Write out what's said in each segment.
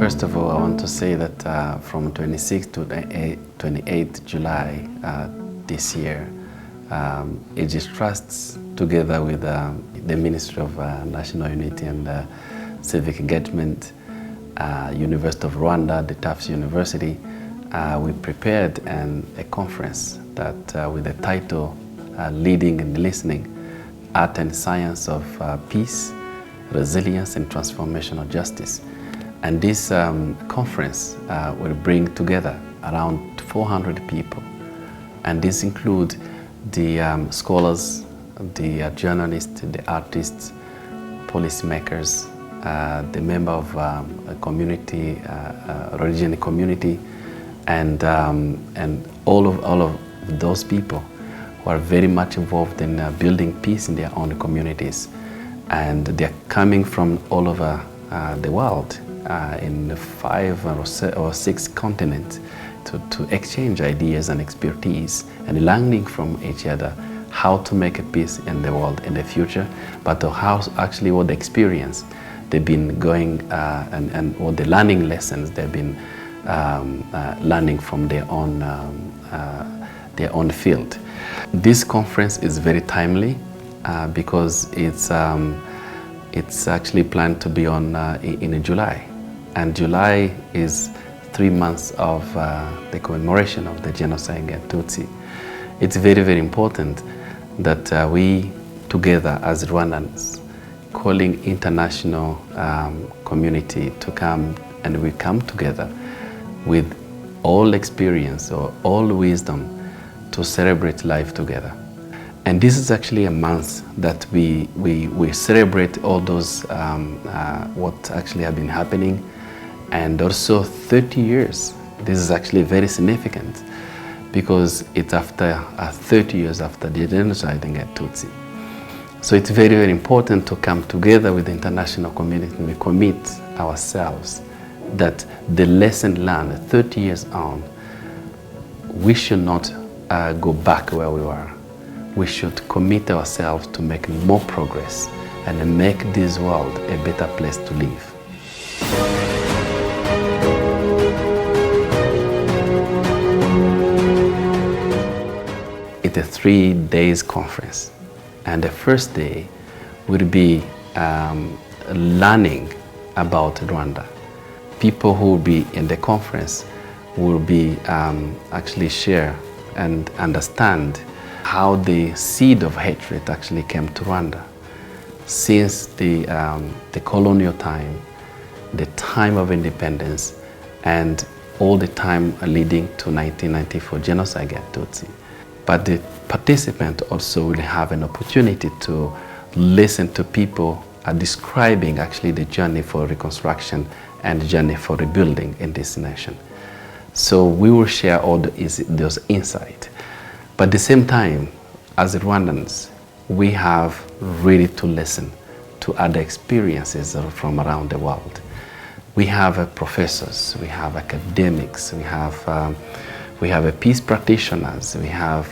First of all, I want to say that from 26th to 28th July this year, Aegis Trusts, together with the Ministry of National Unity and Civic Engagement, University of Rwanda, the Tufts University, we prepared a conference that with the title Leading and Listening, Art and Science of Peace, Resilience and Transformational Justice. And this conference will bring together around 400 people. And this includes the scholars, the journalists, the artists, policymakers, the member of a community, religious community, and all of those people who are very much involved in building peace in their own communities. And they're coming from all over the world, in 5 or 6 continents, to exchange ideas and expertise and learning from each other how to make a peace in the world in the future, but how actually what the experience they've been going and what the learning lessons they've been learning from their own field. This conference is very timely because it's actually planned to be on in July, and July is 3 months of the commemoration of the genocide against Tutsi. It's very, very important that we together as Rwandans, calling international community to come, and we come together with all experience or all wisdom to celebrate life together. And this is actually a month that we celebrate all those what actually have been happening, and also 30 years. This is actually very significant because it's after 30 years after the genocide against Tutsi. So it's very, very important to come together with the international community. We commit ourselves that the lesson learned 30 years on, we should not go back where we were. We should commit ourselves to make more progress and make this world a better place to live. It's a 3 days conference, and the first day will be learning about Rwanda. People who will be in the conference will be actually share and understand how the seed of hatred actually came to Rwanda since the colonial time, the time of independence, and all the time leading to 1994 genocide against Tutsi. But the participant also will have an opportunity to listen to people describing actually the journey for reconstruction and the journey for rebuilding in this nation. So we will share all those insights. But at the same time, as Rwandans, we have really to listen to other experiences from around the world. We have professors, we have academics, we have peace practitioners, we have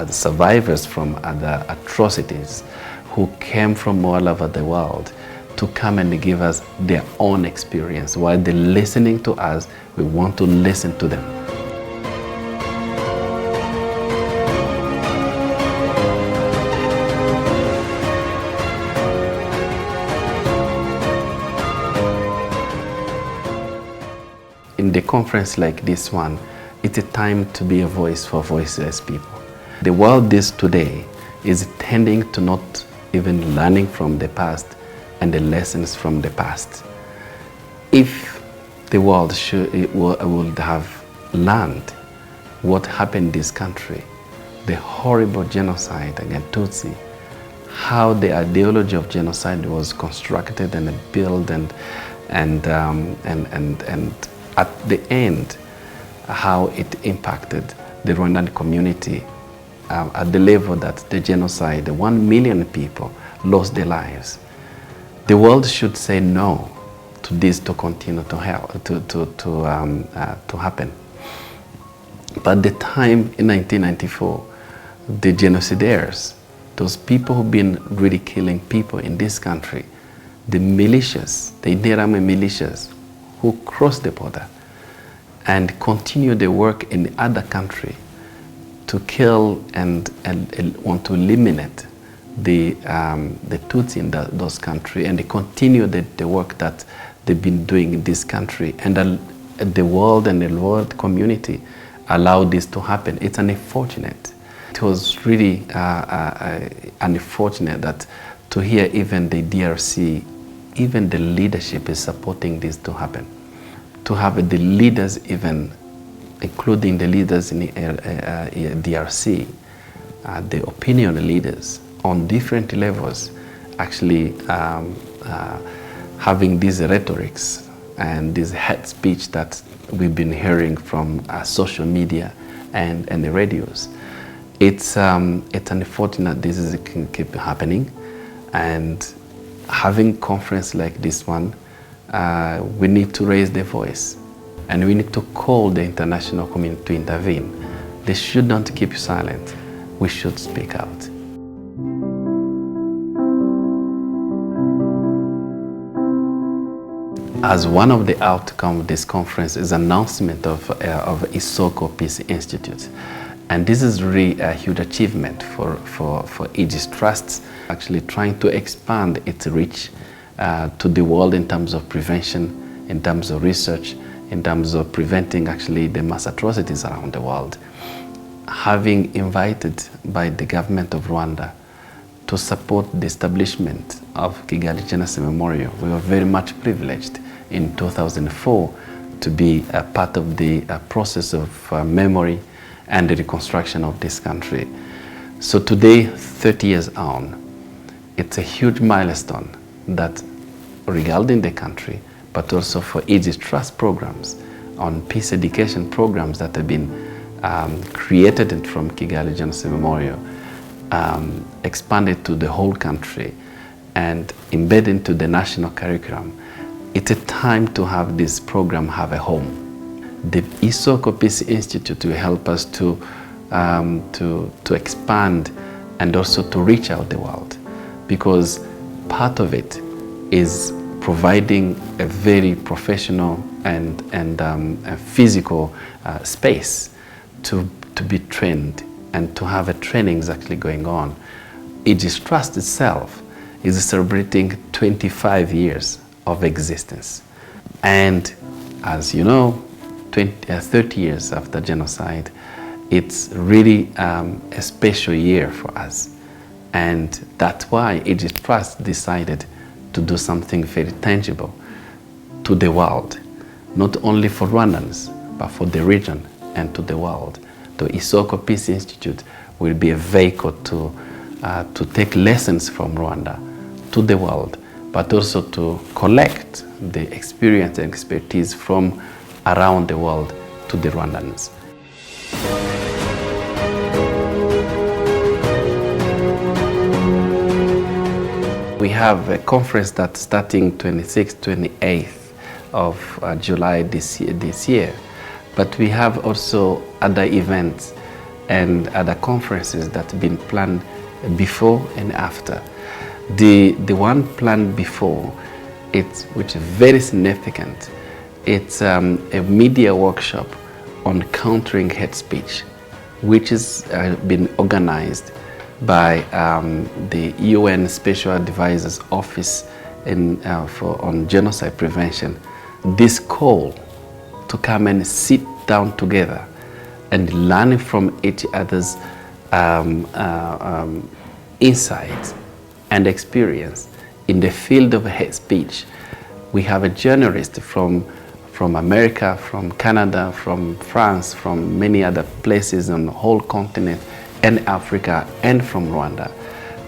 survivors from other atrocities who came from all over the world to come and give us their own experience. While they're listening to us, we want to listen to them. In the conference like this one, it's a time to be a voice for voiceless people. The world today is tending to not even learning from the past and the lessons from the past. If the world would have learned what happened in this country, the horrible genocide against Tutsi, how the ideology of genocide was constructed and built, and at the end, how it impacted the Rwandan community at the level that the genocide, 1 million people lost their lives. The world should say no to this to continue to happen. But the time in 1994, the genocidaires, those people who've been really killing people in this country, the militias, the Interahamwe militias, who cross the border and continue the work in the other country to kill and want to eliminate the Tutsi in those countries, and they continue the work that they've been doing in this country, and the world and the world community allow this to happen. It's unfortunate. It was really unfortunate that to hear even the DRC, even the leadership is supporting this to happen. To have the leaders even, including the leaders in the DRC, the opinion leaders on different levels, actually having these rhetorics and this hate speech that we've been hearing from social media and the radios. It's unfortunate this can keep happening, and having conference like this one, we need to raise the voice, and we need to call the international community to intervene. They should not keep silent. We should speak out. As one of the outcomes of this conference is announcement of Isoko Peace Institute. And this is really a huge achievement for Aegis Trusts, actually trying to expand its reach to the world in terms of prevention, in terms of research, in terms of preventing actually the mass atrocities around the world. Having invited by the government of Rwanda to support the establishment of Kigali Genocide Memorial, we were very much privileged in 2004 to be a part of the process of memory and the reconstruction of this country. So today, 30 years on, it's a huge milestone that regarding the country, but also for Aegis Trust programs on peace education programs that have been created from Kigali Genocide Memorial, expanded to the whole country and embedded into the national curriculum. It's a time to have this program have a home. The Isoko Peace Institute will help us to expand and also to reach out the world, because part of it is providing a very professional and a physical space to be trained and to have a trainings actually going on. Aegis Trust itself is celebrating 25 years of existence. And as you know, 30 years after genocide, it's really a special year for us. And that's why Aegis Trust decided to do something very tangible to the world, not only for Rwandans, but for the region and to the world. The Isoko Peace Institute will be a vehicle to take lessons from Rwanda to the world, but also to collect the experience and expertise from around the world to the Rwandans. We have a conference that's starting 26th, 28th of July this year. But we have also other events and other conferences that have been planned before and after. The one planned before, which is very significant, it's a media workshop on countering hate speech, which has been organized by the UN Special Advisor's Office on Genocide Prevention. This call to come and sit down together and learn from each other's insights and experience in the field of hate speech. We have a journalist from America, from Canada, from France, from many other places on the whole continent and Africa and from Rwanda,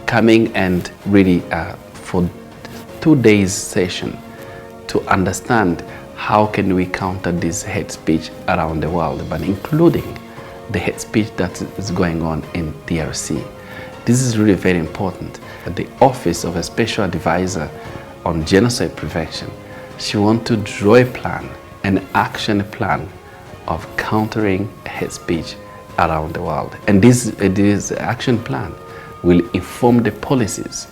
coming and really for 2 days session to understand how can we counter this hate speech around the world, but including the hate speech that is going on in DRC. This is really very important. The Office of a Special Advisor on Genocide Prevention, she wants to draw a plan, an action plan of countering hate speech around the world. And this action plan will inform the policies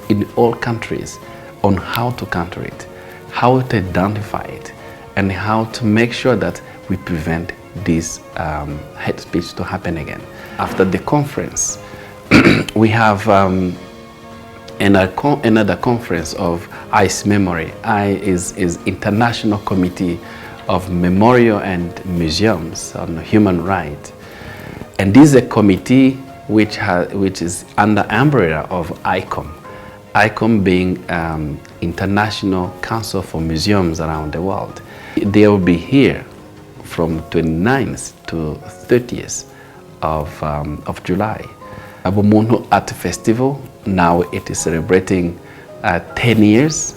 in all countries on how to counter it, how to identify it, and how to make sure that we prevent this hate speech to happen again. After the conference, we have another conference of ICE Memory. I is International Committee of Memorial and Museums on Human Rights. And this is a committee which is under umbrella of ICOM. ICOM being International Council for Museums around the world. They will be here from 29th to 30th of July. Umuntu Art Festival, now it is celebrating 10 years.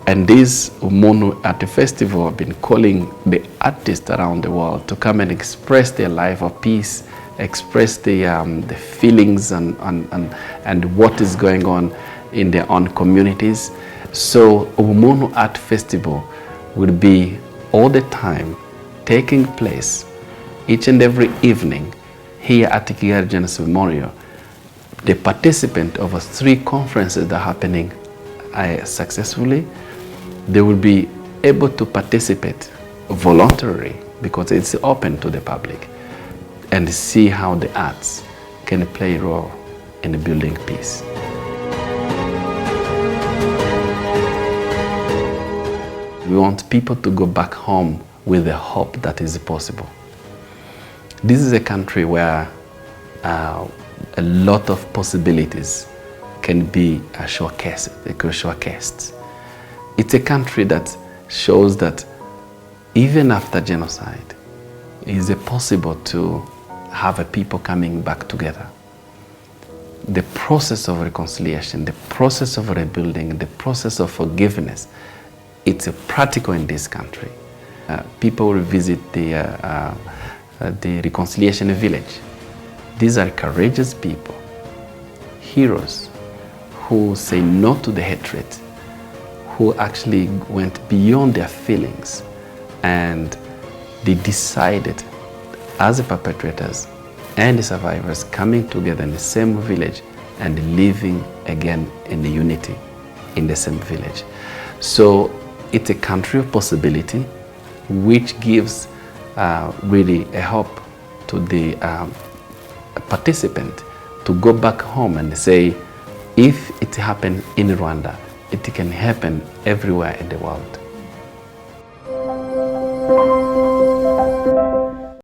And this Umuntu Art Festival have been calling the artists around the world to come and express their life of peace, express the feelings and what is going on in their own communities. So Umuntu Art Festival will be all the time taking place each and every evening here at Kigali Genocide Memorial. The participant of 3 conferences that are happening successfully, they will be able to participate voluntarily because it's open to the public, and see how the arts can play a role in building peace. We want people to go back home with the hope that is possible. This is a country where a lot of possibilities can be showcased. It's a country that shows that even after genocide, it is possible to have a people coming back together. The process of reconciliation, the process of rebuilding, the process of forgiveness, it's practical in this country. People will visit the reconciliation village. These are courageous people, heroes, who say no to the hatred, who actually went beyond their feelings, and they decided, as the perpetrators and the survivors, coming together in the same village and living again in the unity in the same village. So it's a country of possibility, which gives really a hope to the participant to go back home and say, if it happened in Rwanda, it can happen everywhere in the world.